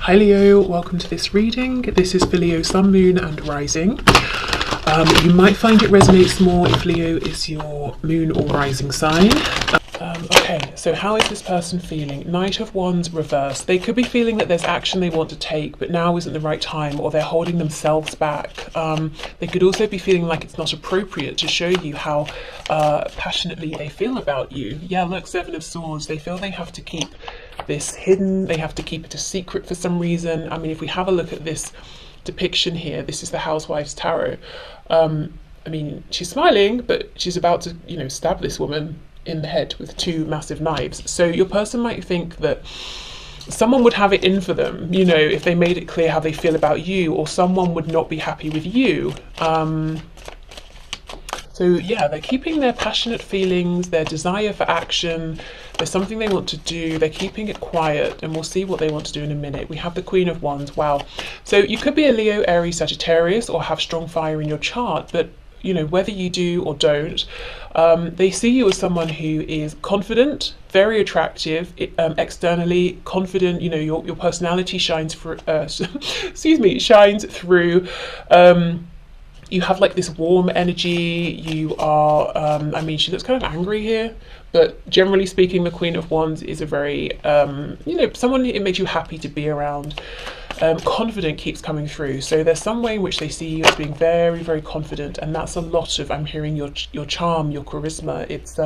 Hi Leo, welcome to this reading. This is for Leo Sun, Moon and Rising. You might find it resonates more if Leo is your moon or rising sign. Okay, so how is this person feeling? Knight of Wands reversed. They could be feeling that there's action they want to take, but now isn't the right time, or they're holding themselves back. They could also be feeling like it's not appropriate to show you how passionately they feel about you. Yeah, look, Seven of Swords. They feel they have to keep this hidden. They have to keep it a secret for some reason. I mean, if we have a look at this depiction here, this is the Housewives Tarot. I mean, she's smiling, but she's about to, stab this woman in the head with two massive knives. So your person might think that someone would have it in for them, if they made it clear how they feel about you, or someone would not be happy with you. So yeah, they're keeping their passionate feelings, their desire for action. There's something they want to do. They're keeping it quiet, and we'll see what they want to do in a minute. We have the Queen of Wands. Wow. So you could be a Leo, Aries, Sagittarius, or have strong fire in your chart, but whether you do or don't, they see you as someone who is confident, very attractive, externally confident. Your personality shines through. Shines through. You have like this warm energy. You are. I mean, she looks kind of angry here, but generally speaking, the Queen of Wands is a very, someone it makes you happy to be around. Confident keeps coming through. So there's some way in which they see you as being very, very confident, and that's a lot of, I'm hearing your charm, your charisma. It's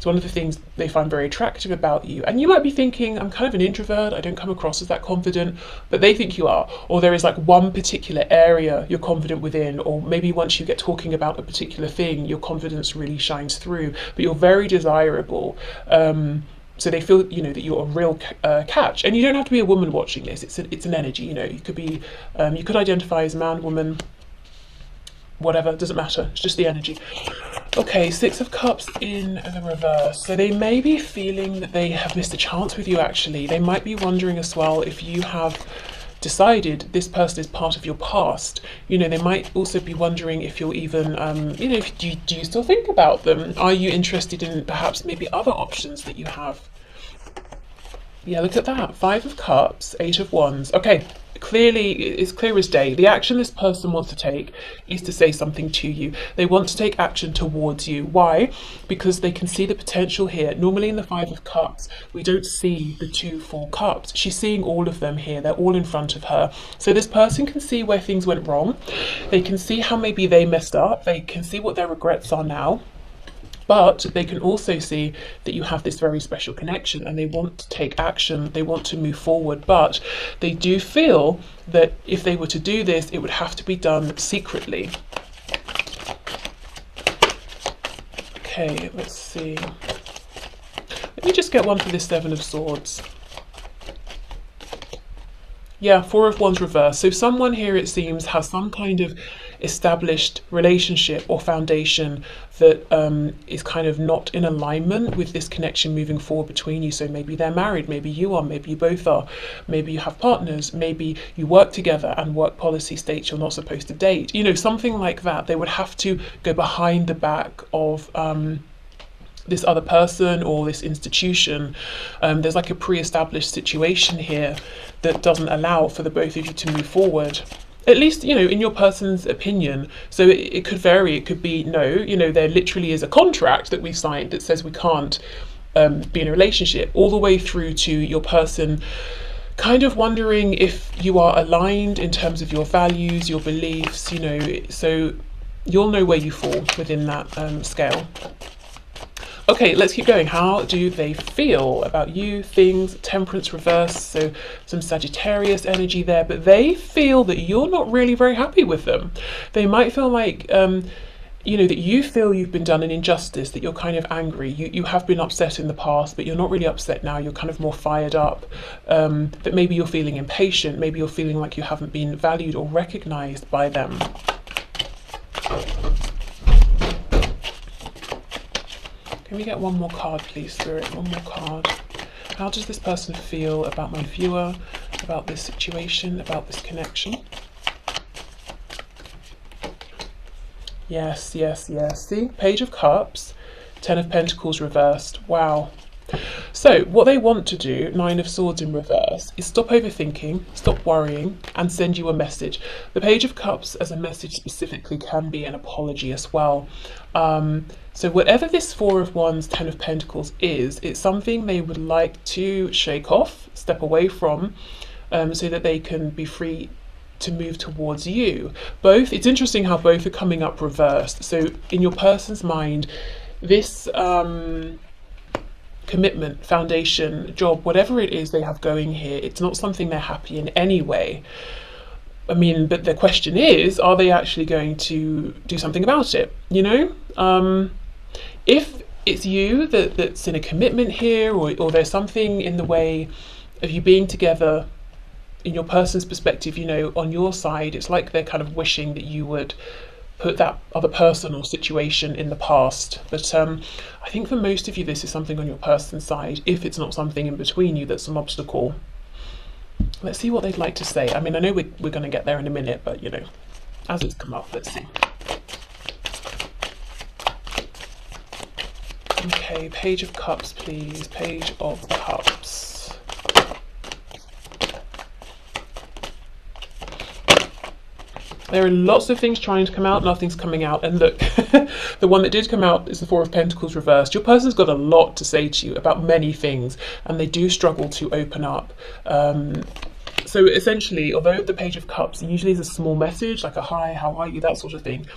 one of the things they find very attractive about you. And you might be thinking, I'm kind of an introvert, I don't come across as that confident, but they think you are. Or there is like one particular area you're confident within, or maybe once you get talking about a particular thing, your confidence really shines through, but you're very desirable. So they feel, that you're a real catch, and you don't have to be a woman watching this. It's an energy. You could be, you could identify as a man, woman, whatever. It doesn't matter. It's just the energy. Okay, Six of Cups in the reverse. So they may be feeling that they have missed a chance with you. Actually, they might be wondering as well if you have decided this person is part of your past. They might also be wondering if you're even, do you still think about them? Are you interested in perhaps maybe other options that you have? Yeah, look at that. Five of Cups, Eight of Wands. Okay, clearly, it's clear as day. The action this person wants to take is to say something to you. They want to take action towards you. Why? Because they can see the potential here. Normally in the Five of Cups, we don't see the two full cups. She's seeing all of them here. They're all in front of her. So this person can see where things went wrong. They can see how maybe they messed up. They can see what their regrets are now. But they can also see that you have this very special connection, and they want to take action, they want to move forward, but they do feel that if they were to do this, it would have to be done secretly. Okay, let's see. Let me just get one for this Seven of Swords. Yeah, Four of Wands reverse. So someone here, it seems, has some kind of established relationship or foundation that is kind of not in alignment with this connection moving forward between you. So maybe they're married, maybe you are, maybe you both are, maybe you have partners, maybe you work together and work policy states you're not supposed to date. Something like that. They would have to go behind the back of this other person or this institution. There's like a pre-established situation here that doesn't allow for the both of you to move forward. At least, in your person's opinion. So it could vary. It could be, no, there literally is a contract that we've signed that says we can't be in a relationship, all the way through to your person kind of wondering if you are aligned in terms of your values, your beliefs, so you'll know where you fall within that scale. Okay, let's keep going. How do they feel about you? Things, Temperance reverse, so some Sagittarius energy there, but they feel that you're not really very happy with them. They might feel like, that you feel you've been done an injustice, that you're kind of angry. You have been upset in the past, but you're not really upset now. You're kind of more fired up. That maybe you're feeling impatient. Maybe you're feeling like you haven't been valued or recognized by them. Can we get one more card, please, Spirit? One more card. How does this person feel about my viewer, about this situation, about this connection? Yes, yes, yes. See? Page of Cups, Ten of Pentacles reversed. Wow. So what they want to do, Nine of Swords in reverse, is stop overthinking, stop worrying, and send you a message. The Page of Cups as a message specifically can be an apology as well. So whatever this Four of Wands, Ten of Pentacles is, it's something they would like to shake off, step away from, so that they can be free to move towards you. Both, it's interesting how both are coming up reversed. So in your person's mind, this commitment, foundation, job, whatever it is they have going here, it's not something they're happy in any way. I mean, but the question is, are they actually going to do something about it? You know, if it's you that's in a commitment here, or there's something in the way of you being together, in your person's perspective, you know, on your side, it's like they're kind of wishing that you would put that other person or situation in the past. But I think for most of you, this is something on your person's side, if it's not something in between you that's an obstacle. Let's see what they'd like to say. I mean, I know we're going to get there in a minute, but, you know, as it's come up, let's see. Okay, Page of Cups, please. Page of Cups. There are lots of things trying to come out, nothing's coming out. And look, the one that did come out is the Four of Pentacles reversed. Your person's got a lot to say to you about many things, and they do struggle to open up. So essentially, although the Page of Cups usually is a small message, like a hi, how are you, that sort of thing,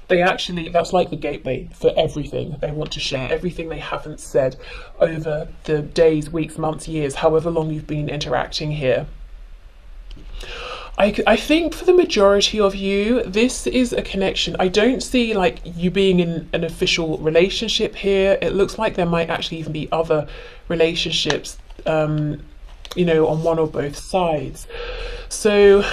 they actually, that's like the gateway for everything. They want to share everything they haven't said over the days, weeks, months, years, however long you've been interacting here. I think for the majority of you, this is a connection. I don't see like you being in an official relationship here. It looks like there might actually even be other relationships, you know, on one or both sides. So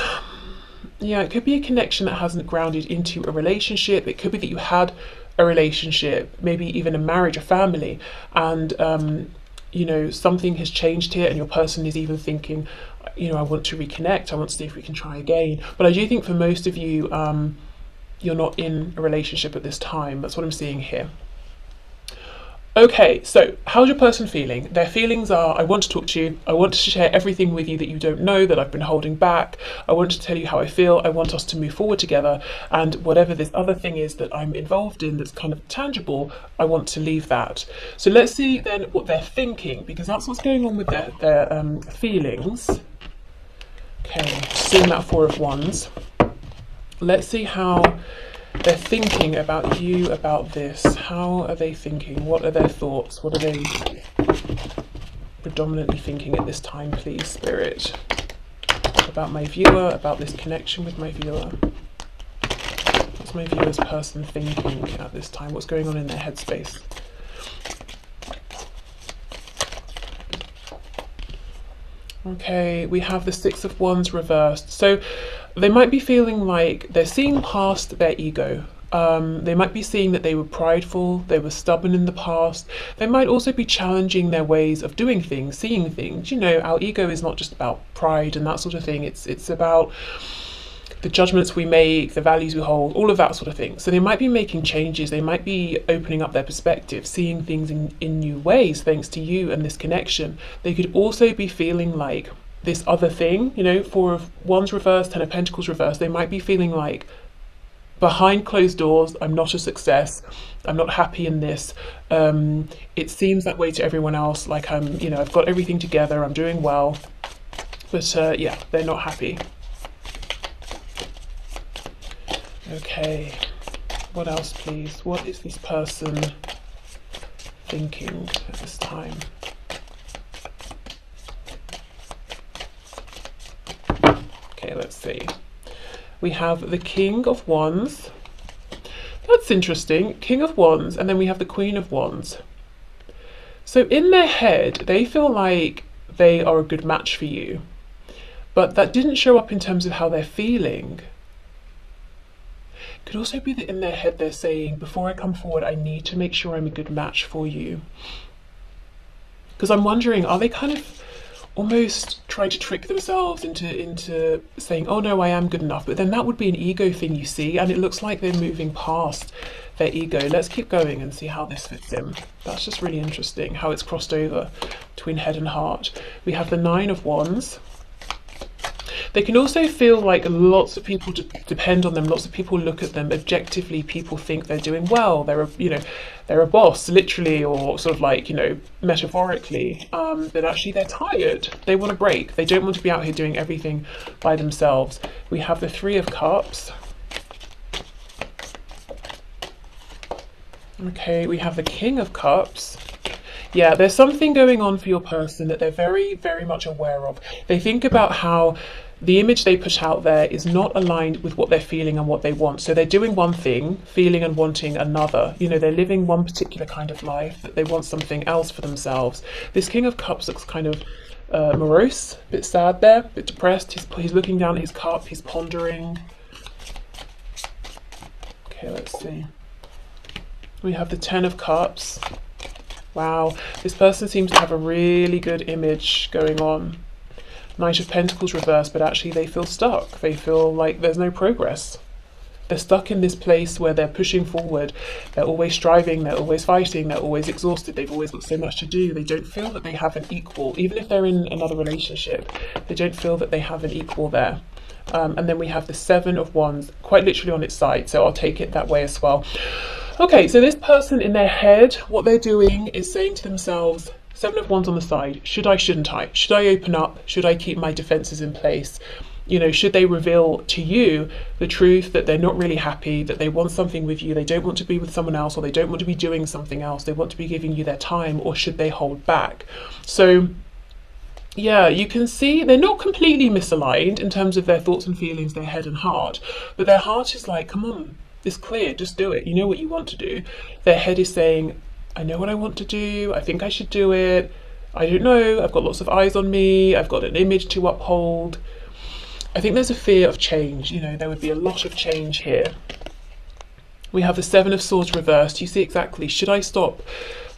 yeah, it could be a connection that hasn't grounded into a relationship. It could be that you had a relationship, maybe even a marriage, a family, and you know, something has changed here, and your person is even thinking, you know, I want to reconnect, I want to see if we can try again. But I do think for most of you, you're not in a relationship at this time. That's what I'm seeing here. Okay, so how's your person feeling? Their feelings are, I want to talk to you, I want to share everything with you that you don't know, that I've been holding back, I want to tell you how I feel, I want us to move forward together, and whatever this other thing is that I'm involved in that's kind of tangible, I want to leave that. So let's see then what they're thinking, because that's what's going on with their feelings. Okay, seeing that Four of Wands. Let's see how they're thinking about you, about this. How are they thinking? What are their thoughts? What are they predominantly thinking at this time, please, Spirit? About my viewer, about this connection with my viewer. What's my viewer's person thinking at this time? What's going on in their headspace? Okay, we have the Six of Wands reversed. So they might be feeling like they're seeing past their ego. They might be seeing that they were prideful, they were stubborn in the past. They might also be challenging their ways of doing things, seeing things. You know, our ego is not just about pride and that sort of thing. It's about the judgments we make, the values we hold, all of that sort of thing. So they might be making changes, they might be opening up their perspective, seeing things in new ways thanks to you and this connection. They could also be feeling like this other thing, you know, Four of Wands reversed, Ten of Pentacles reversed, they might be feeling like behind closed doors, I'm not a success, I'm not happy in this. It seems that way to everyone else, like I'm, you know, I've got everything together, I'm doing well, but yeah, they're not happy. Okay, what else please? What is this person thinking at this time? Okay, let's see. We have the King of Wands. That's interesting. King of Wands, and then we have the Queen of Wands. So in their head, they feel like they are a good match for you, but that didn't show up in terms of how they're feeling. Could also be that in their head they're saying, before I come forward, I need to make sure I'm a good match for you. Because I'm wondering, are they kind of almost try to trick themselves into saying, oh no, I am good enough. But then that would be an ego thing, you see, and it looks like they're moving past their ego. Let's keep going and see how this fits in. That's just really interesting how it's crossed over between head and heart. We have the 9 of Wands. They can also feel like lots of people depend on them. Lots of people look at them objectively. People think they're doing well. They're a boss, literally, or sort of like, metaphorically. But actually, they're tired. They want a break. They don't want to be out here doing everything by themselves. We have the 3 of Cups. Okay, we have the King of Cups. Yeah, there's something going on for your person that they're very, very much aware of. They think about how the image they put out there is not aligned with what they're feeling and what they want. So they're doing one thing, feeling and wanting another. They're living one particular kind of life, but they want something else for themselves. This King of Cups looks kind of morose, a bit sad there, a bit depressed. He's looking down at his cup, he's pondering. Okay, let's see. We have the 10 of Cups. Wow, this person seems to have a really good image going on. Knight of Pentacles reversed, but actually they feel stuck. They feel like there's no progress. They're stuck in this place where they're pushing forward. They're always striving, they're always fighting, they're always exhausted, they've always got so much to do. They don't feel that they have an equal, even if they're in another relationship, they don't feel that they have an equal there. And then we have the 7 of Wands, quite literally on its side, so I'll take it that way as well. Okay, so this person in their head, what they're doing is saying to themselves, 7 of Wands on the side, should I, shouldn't I? Should I open up? Should I keep my defenses in place? Should they reveal to you the truth that they're not really happy, that they want something with you, they don't want to be with someone else, or they don't want to be doing something else, they want to be giving you their time, or should they hold back? So yeah, you can see they're not completely misaligned in terms of their thoughts and feelings, their head and heart, but their heart is like, come on, it's clear, just do it. You know what you want to do. Their head is saying, I know what I want to do, I think I should do it, I don't know, I've got lots of eyes on me, I've got an image to uphold. I think there's a fear of change, there would be a lot of change here. We have the 7 of Swords reversed. You see exactly, should I stop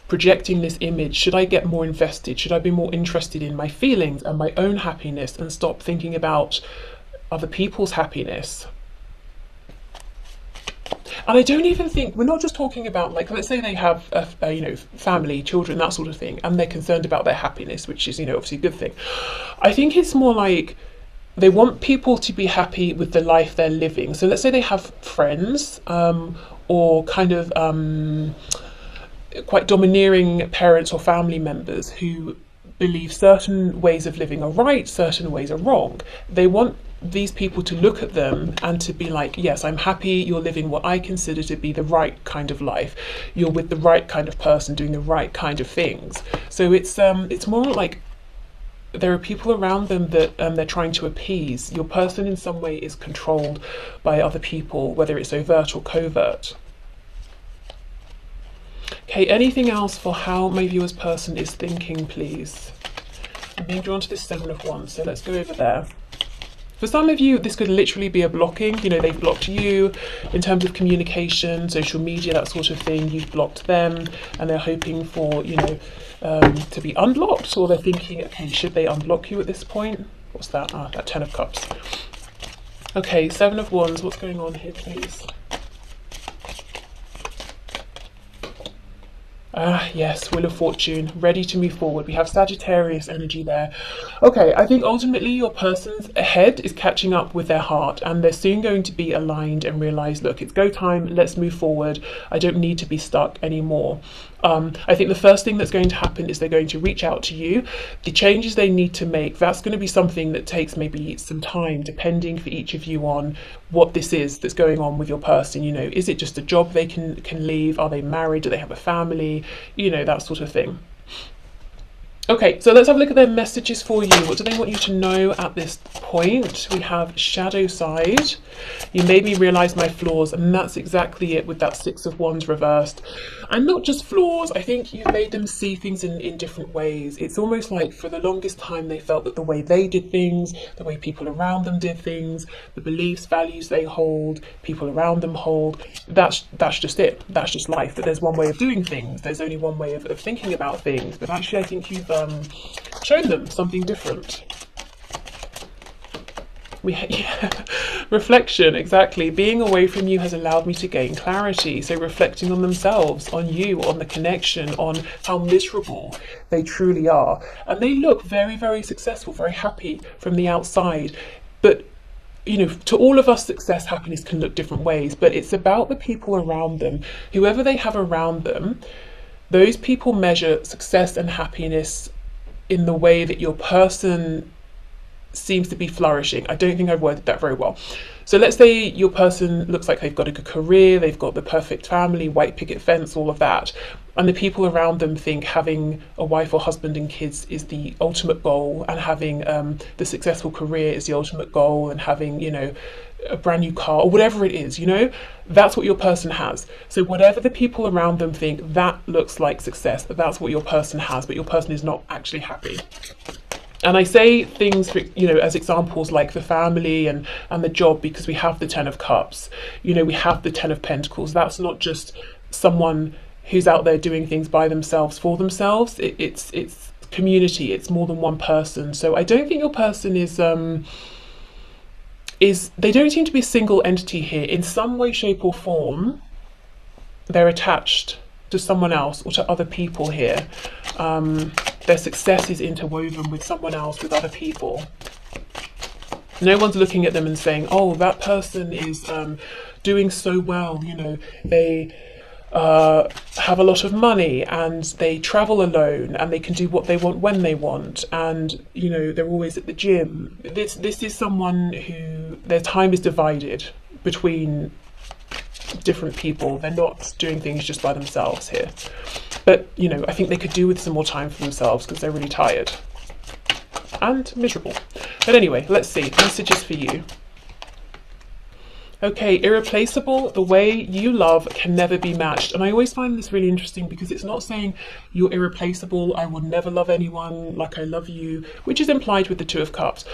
projecting this image? Should I get more invested? Should I be more interested in my feelings and my own happiness and stop thinking about other people's happiness? And I don't even think, we're not just talking about, like, let's say they have family, children, that sort of thing, and they're concerned about their happiness, which is, obviously a good thing. I think it's more like they want people to be happy with the life they're living. So let's say they have friends or kind of quite domineering parents or family members who believe certain ways of living are right, certain ways are wrong. They want these people to look at them and to be like, yes, I'm happy you're living what I consider to be the right kind of life. You're with the right kind of person, doing the right kind of things. So it's more like there are people around them that they're trying to appease. Your person in some way is controlled by other people, whether it's overt or covert. Okay, anything else for how my viewer's person is thinking, please? I'm being drawn to this 7 of Wands, so let's go over there. For some of you, this could literally be a blocking. They've blocked you in terms of communication, social media, that sort of thing. You've blocked them, and they're hoping for, to be unblocked, or they're thinking, okay, should they unblock you at this point? What's that? That 10 of Cups. Okay, 7 of Wands, what's going on here, please? Yes, Wheel of Fortune, ready to move forward. We have Sagittarius energy there. Okay, I think ultimately your person's head is catching up with their heart, and they're soon going to be aligned and realize, look, it's go time, let's move forward. I don't need to be stuck anymore. I think the first thing that's going to happen is they're going to reach out to you. The changes they need to make, that's going to be something that takes maybe some time, depending for each of you on what this is that's going on with your person. Is it just a job they can leave? Are they married? Do they have a family? That sort of thing. Okay, so let's have a look at their messages for you. What do they want you to know at this point. We have shadow side. You made me realize my flaws, and that's exactly it with that Six of Wands reversed. And not just flaws, I think you've made them see things in different ways. It's almost like for the longest time they felt that the way they did things, the way people around them did things, the beliefs, values they hold, people around them hold, that's just it. That's just life. That there's one way of doing things. There's only one way of thinking about things. But actually I think you've shown them something different. Yeah. Reflection, exactly. Being away from you has allowed me to gain clarity. So reflecting on themselves, on you, on the connection, on how miserable they truly are. And they look very, very successful, very happy from the outside. But, you know, to all of us, success, happiness can look different ways. But it's about the people around them. Whoever they have around them, those people measure success and happiness in the way that your person seems to be flourishing. I don't think I've worded that very well. So let's say your person looks like they've got a good career, they've got the perfect family, white picket fence, all of that. And the people around them think having a wife or husband and kids is the ultimate goal, and having the successful career is the ultimate goal, and having, you know, a brand new car or whatever it is, you know, that's what your person has. So whatever the people around them think, that looks like success, that's what your person has, but your person is not actually happy. And I say things, for, you know, as examples like the family and the job, because we have the Ten of Cups, you know, we have the Ten of Pentacles. That's not just someone who's out there doing things by themselves for themselves. It's community. It's more than one person. So I don't think your person is they don't seem to be a single entity here. In some way, shape or form, they're attached to someone else or to other people here. Their success is interwoven with someone else, with other people. No one's looking at them and saying, oh, that person is doing so well, you know, they have a lot of money and they travel alone and they can do what they want when they want, and, you know, they're always at the gym. This is someone who their time is divided between different people. They're not doing things just by themselves here. But, you know, I think they could do with some more time for themselves because they're really tired and miserable. But anyway, let's see. Messages for you. Okay, irreplaceable. The way you love can never be matched. And I always find this really interesting because it's not saying you're irreplaceable, I will never love anyone like I love you, which is implied with the Two of Cups.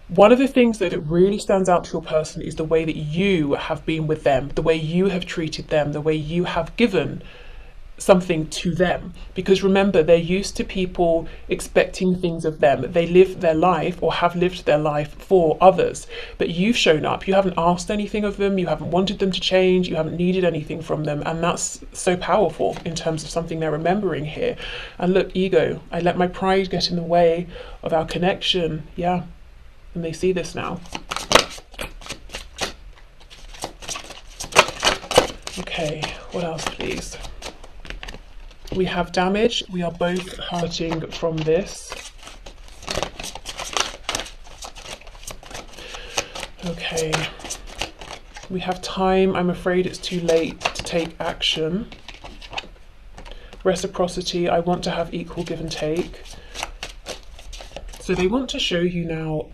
One of the things though that really stands out to your person is the way that you have been with them, the way you have treated them, the way you have given something to them. Because remember, they're used to people expecting things of them. They live their life, or have lived their life, for others. But you've shown up. You haven't asked anything of them. You haven't wanted them to change. You haven't needed anything from them. And that's so powerful in terms of something they're remembering here. And look, ego. I let my pride get in the way of our connection. Yeah. And they see this now. Okay, what else, please? We have damage. We are both hurting from this. Okay. We have time. I'm afraid it's too late to take action. Reciprocity. I want to have equal give and take. So they want to show you now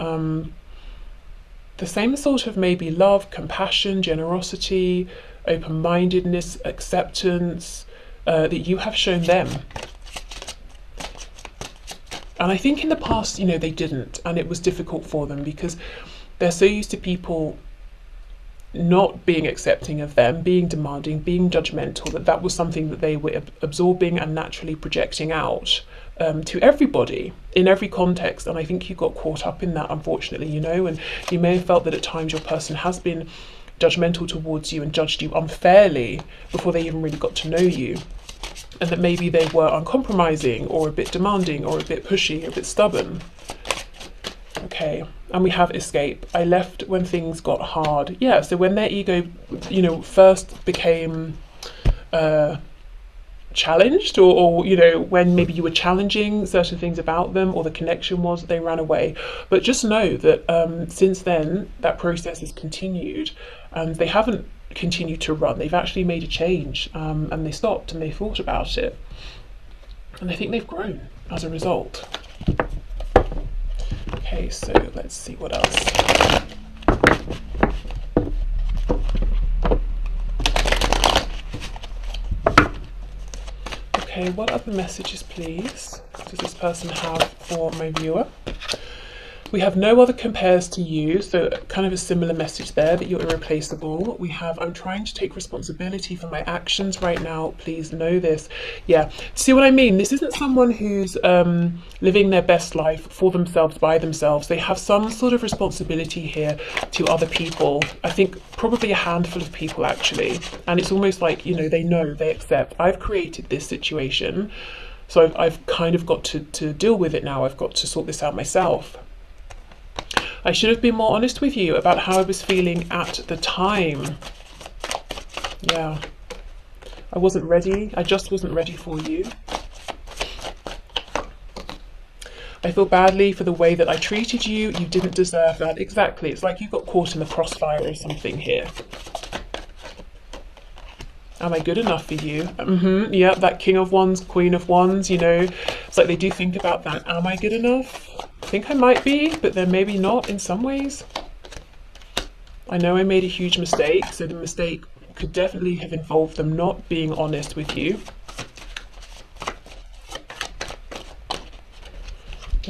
the same sort of maybe love, compassion, generosity, open-mindedness, acceptance, that you have shown them. And I think in the past, you know, they didn't, and it was difficult for them because they're so used to people not being accepting of them, being demanding, being judgmental, that was something that they were absorbing and naturally projecting out to everybody in every context. And I think you got caught up in that, unfortunately, you know, and you may have felt that at times your person has been judgmental towards you and judged you unfairly before they even really got to know you. And that maybe they were uncompromising or a bit demanding or a bit pushy, a bit stubborn. Okay, and we have escape. I left when things got hard. Yeah, so when their ego, you know, first became challenged, or you know, when maybe you were challenging certain things about them, or the connection was, they ran away. But just know that since then, that process has continued, and they haven't continued to run. They've actually made a change, and they stopped and they thought about it, and I think they've grown as a result. Okay, so let's see what else. Okay, what other messages, please, does this person have for my viewer? We have no other compares to you, so kind of a similar message there, that you're irreplaceable. We have, I'm trying to take responsibility for my actions right now, please know this. Yeah, see what I mean? This isn't someone who's living their best life for themselves, by themselves. They have some sort of responsibility here to other people. I think probably a handful of people, actually. And it's almost like, you know, they accept, I've created this situation, so I've kind of got to deal with it now. I've got to sort this out myself. I should have been more honest with you about how I was feeling at the time. Yeah, I wasn't ready. I just wasn't ready for you. I feel badly for the way that I treated you. You didn't deserve that. Exactly. It's like you got caught in the crossfire or something here. Am I good enough for you? Yeah, that King of Wands, Queen of Wands, you know, it's like they do think about that. Am I good enough? I think I might be, but then maybe not in some ways. I know I made a huge mistake, so the mistake could definitely have involved them not being honest with you.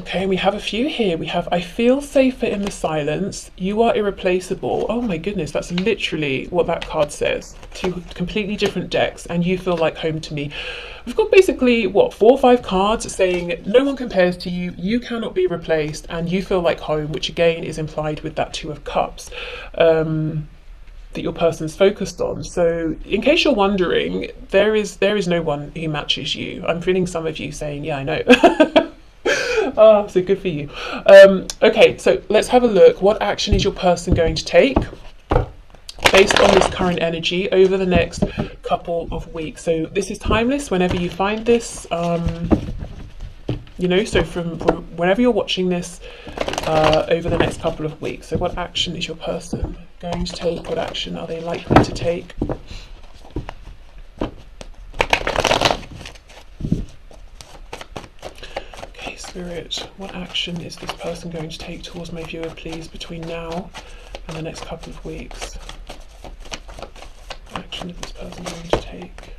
Okay, we have a few here. We have, I feel safer in the silence. You are irreplaceable. Oh my goodness, that's literally what that card says. Two completely different decks, and you feel like home to me. We've got basically, what, 4 or 5 cards saying no one compares to you, you cannot be replaced, and you feel like home, which again is implied with that 2 of Cups. That your person's focused on. So in case you're wondering, there is no one who matches you. I'm feeling some of you saying, yeah, I know. Oh, so good for you. Okay, so let's have a look. What action is your person going to take based on this current energy over the next couple of weeks? So this is timeless whenever you find this, you know, so from whenever you're watching this over the next couple of weeks. So what action is your person going to take? What action are they likely to take? Spirit, what action is this person going to take towards my viewer, please, between now and the next couple of weeks? What action is this person going to take?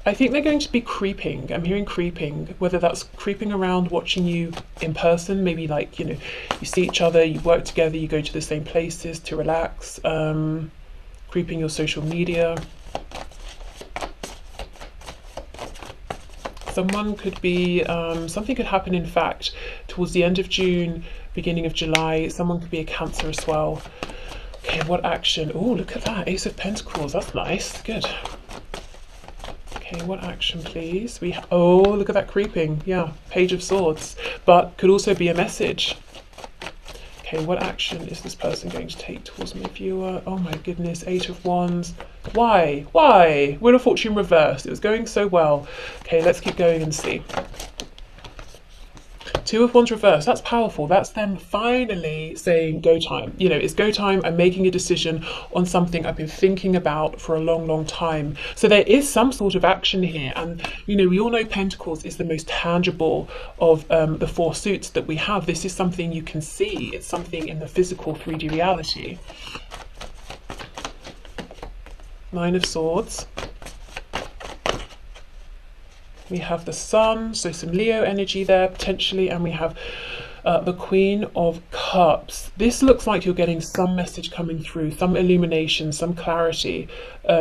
I think they're going to be creeping. I'm hearing creeping, whether that's creeping around, watching you in person, maybe like, you know, you see each other, you work together, you go to the same places to relax, creeping your social media. Someone could be, something could happen, in fact, towards the end of June, beginning of July. Someone could be a Cancer as well. Okay, what action? Oh, look at that, Ace of Pentacles, that's nice, good. Okay, what action, please? Oh, look at that creeping, yeah, Page of Swords, but could also be a message. Okay, what action is this person going to take towards my viewer? Oh my goodness, 8 of Wands. Why? Why? Wheel of Fortune reversed. It was going so well. Okay, let's keep going and see. 2 of Wands reversed. That's powerful. That's them finally saying go time. You know, it's go time. I'm making a decision on something I've been thinking about for a long, long time. So there is some sort of action here. And, you know, we all know Pentacles is the most tangible of the 4 suits that we have. This is something you can see. It's something in the physical 3D reality. 9 of Swords. We have the Sun, so some Leo energy there potentially, and we have the Queen of Cups. This looks like you're getting some message coming through, some illumination, some clarity.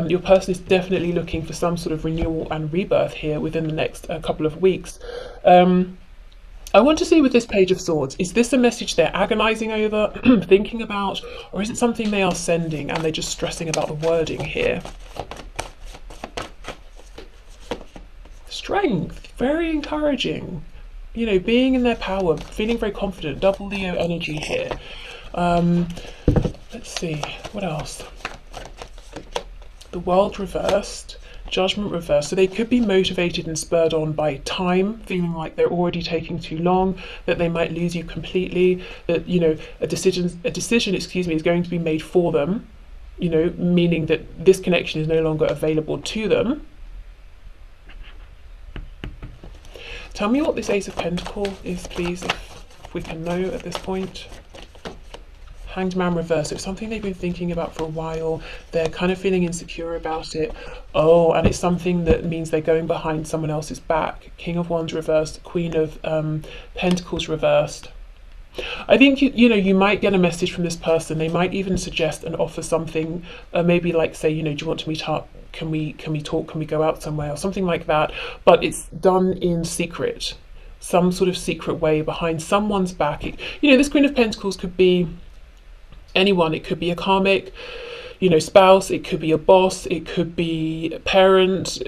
Your person is definitely looking for some sort of renewal and rebirth here within the next couple of weeks. I want to see with this Page of Swords, is this a message they're agonizing over, thinking about, or is it something they are sending and they're just stressing about the wording here? Strength, very encouraging, you know, being in their power, feeling very confident, double Leo energy here. Let's see, what else? The World reversed, Judgment reversed. So they could be motivated and spurred on by time, feeling like they're already taking too long, that they might lose you completely, that, you know, a decision, excuse me, is going to be made for them, you know, meaning that this connection is no longer available to them. Tell me what this Ace of Pentacles is, please. if we can know at this point. Hanged Man reverse. So it's something they've been thinking about for a while. They're kind of feeling insecure about it. Oh, and it's something that means they're going behind someone else's back. King of Wands reversed, Queen of Pentacles reversed. I think you might get a message from this person. They might even suggest and offer something, maybe like say, do you want to meet up? Can we talk? Can we go out somewhere or something like that? But it's done in secret, some sort of secret way behind someone's back. This Queen of Pentacles could be anyone. It could be a karmic, spouse. It could be a boss. It could be a parent.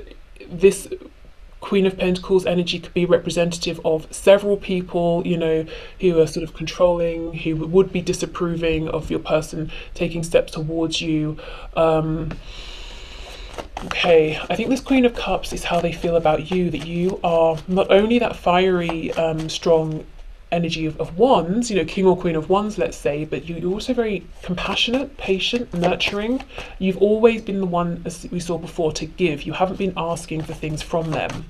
This Queen of Pentacles energy could be representative of several people, who are sort of controlling, who would be disapproving of your person taking steps towards you. Okay, I think this Queen of Cups is how they feel about you, that you are not only that fiery, strong energy of wands, King or Queen of Wands, let's say, but you're also very compassionate, patient, nurturing. You've always been the one, as we saw before, to give. You haven't been asking for things from them.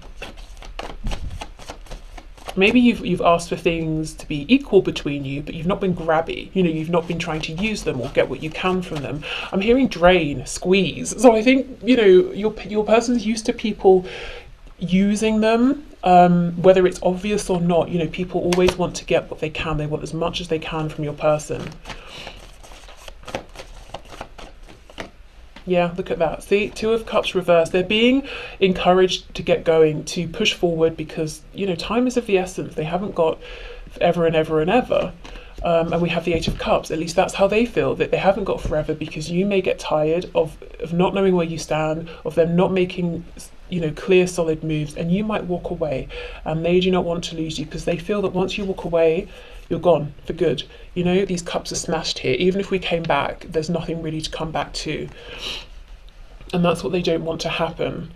Maybe you've asked for things to be equal between you, but you've not been grabby. You've not been trying to use them or get what you can from them. I'm hearing drain, squeeze. So I think, your person's used to people using them, whether it's obvious or not. People always want to get what they can. They want as much as they can from your person. Yeah, look at that. See, Two of Cups reversed. They're being encouraged to get going, to push forward, because time is of the essence. They haven't got forever and ever and ever. And we have the Eight of Cups. At least that's how they feel, that they haven't got forever, because you may get tired of not knowing where you stand, of them not making clear, solid moves, and you might walk away, and they do not want to lose you, because they feel that once you walk away, you're gone for good. These cups are smashed here. Even if we came back, there's nothing really to come back to, and that's what they don't want to happen.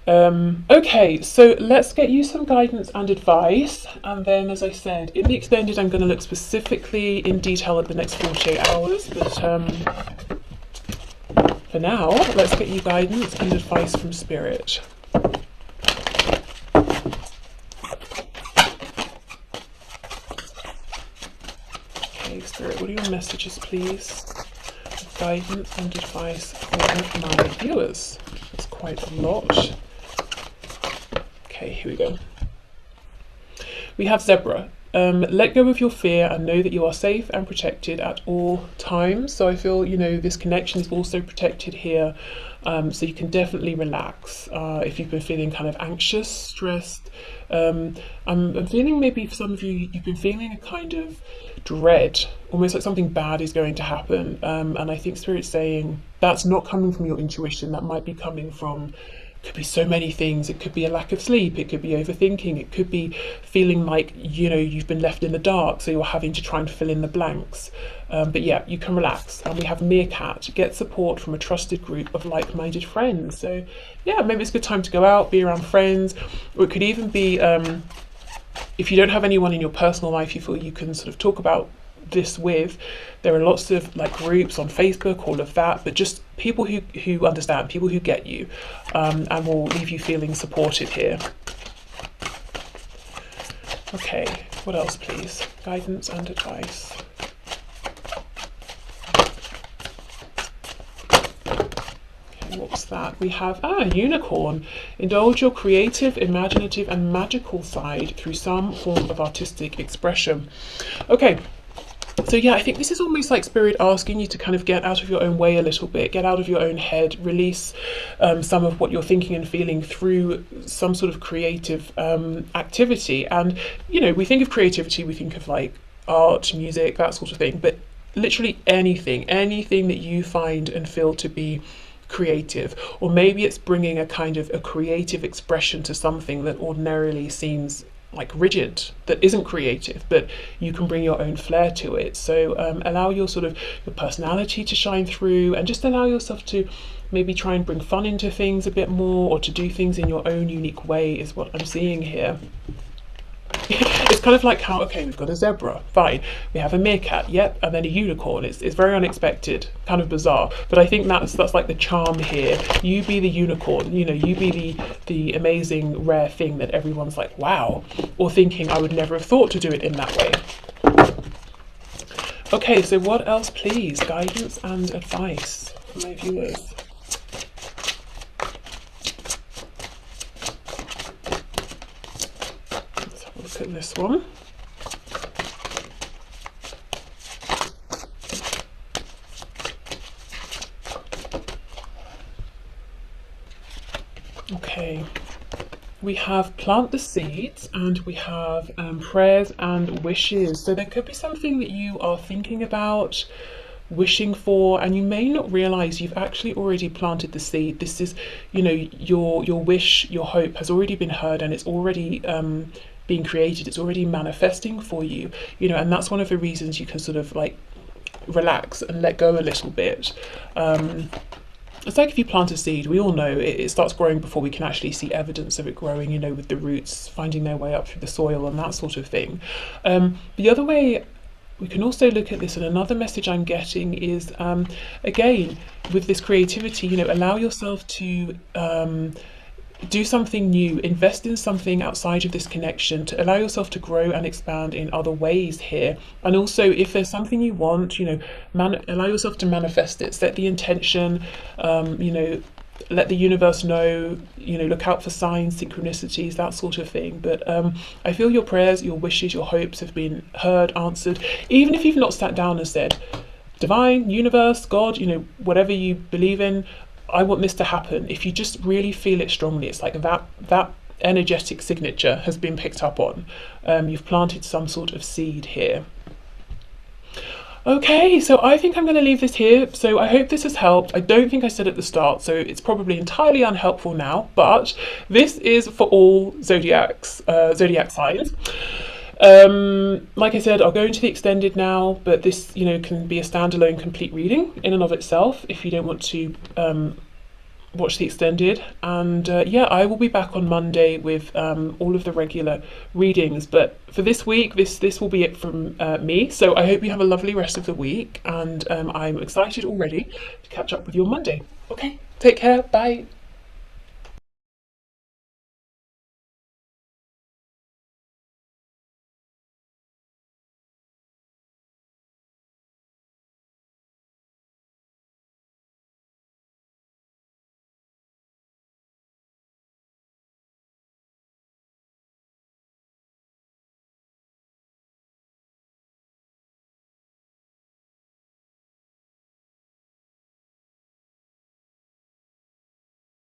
Okay, so let's get you some guidance and advice, and then, as I said, in the extended, I'm going to look specifically in detail at the next 48 hours, but for now, let's get you guidance and advice from Spirit. Okay, Spirit, what are your messages, please? Guidance and advice for my viewers. It's quite a lot. Okay, here we go. We have Zebra. Let go of your fear and know that you are safe and protected at all times. So I feel, this connection is also protected here. So you can definitely relax if you've been feeling kind of anxious, stressed. I'm feeling, maybe for some of you, you've been feeling a kind of dread, almost like something bad is going to happen. And I think Spirit's saying that's not coming from your intuition. That might be coming from, could be so many things. It could be a lack of sleep. It could be overthinking. It could be feeling like, you've been left in the dark, so you're having to try and fill in the blanks. But yeah, you can relax. And we have Meerkat. Get support from a trusted group of like-minded friends. So yeah, maybe it's a good time to go out, be around friends. Or it could even be, if you don't have anyone in your personal life you feel you can sort of talk about this with, there are lots of groups on Facebook, all of that, but just people who understand, people who get you, and will leave you feeling supported here. Okay, what else, please? Guidance and advice. Okay, what's that? We have Unicorn. Indulge your creative, imaginative and magical side through some form of artistic expression. Okay, so yeah, I think this is almost like Spirit asking you to kind of get out of your own way a little bit, get out of your own head, release some of what you're thinking and feeling through some sort of creative activity. And we think of creativity, we think of art, music, that sort of thing, but literally anything that you find and feel to be creative. Or maybe it's bringing a kind of a creative expression to something that ordinarily seems rigid, that isn't creative, but you can bring your own flair to it. So allow your personality to shine through, and just allow yourself to maybe try and bring fun into things a bit more, or to do things in your own unique way, is what I'm seeing here. It's kind of like how, okay, we've got a zebra, fine, we have a meerkat, yep, and then a unicorn. It's very unexpected, kind of bizarre, but I think that's like the charm here. You be the unicorn, you be the amazing rare thing that everyone's like, wow, or thinking, I would never have thought to do it in that way. Okay, so what else, please? Guidance and advice for my viewers. Let's have a look at this one. Okay, we have plant the seeds and we have prayers and wishes. So there could be something that you are thinking about, wishing for, and you may not realize you've actually already planted the seed. This is, you know, your wish, your hope has already been heard, and it's already being created. It's already manifesting for you, you know, and that's one of the reasons you can sort of like relax and let go a little bit. It's like if you plant a seed, we all know it starts growing before we can actually see evidence of it growing, you know, with the roots finding their way up through the soil and that sort of thing. The other way we can also look at this, and another message I'm getting is, again, with this creativity, you know, allow yourself to do something new, invest in something outside of this connection, to allow yourself to grow and expand in other ways here. And also, if there's something you want, you know, allow yourself to manifest it, set the intention, you know, let the universe know, you know, look out for signs, synchronicities, that sort of thing. But I feel your prayers, your wishes, your hopes have been heard, answered, even if you've not sat down and said, divine, universe, God, you know, whatever you believe in, I want this to happen. If you just really feel it strongly, it's like that energetic signature has been picked up on. You've planted some sort of seed here. Okay, so I think I'm going to leave this here. So I hope this has helped. I don't think I said at the start, so it's probably entirely unhelpful now, but this is for all zodiac signs. Like I said, I'll go into the extended now, but this, you know, can be a standalone complete reading in and of itself if you don't want to watch the extended. And yeah, I will be back on Monday with all of the regular readings, but for this week, this will be it from me. So I hope you have a lovely rest of the week, and I'm excited already to catch up with you on Monday. Okay, take care, bye.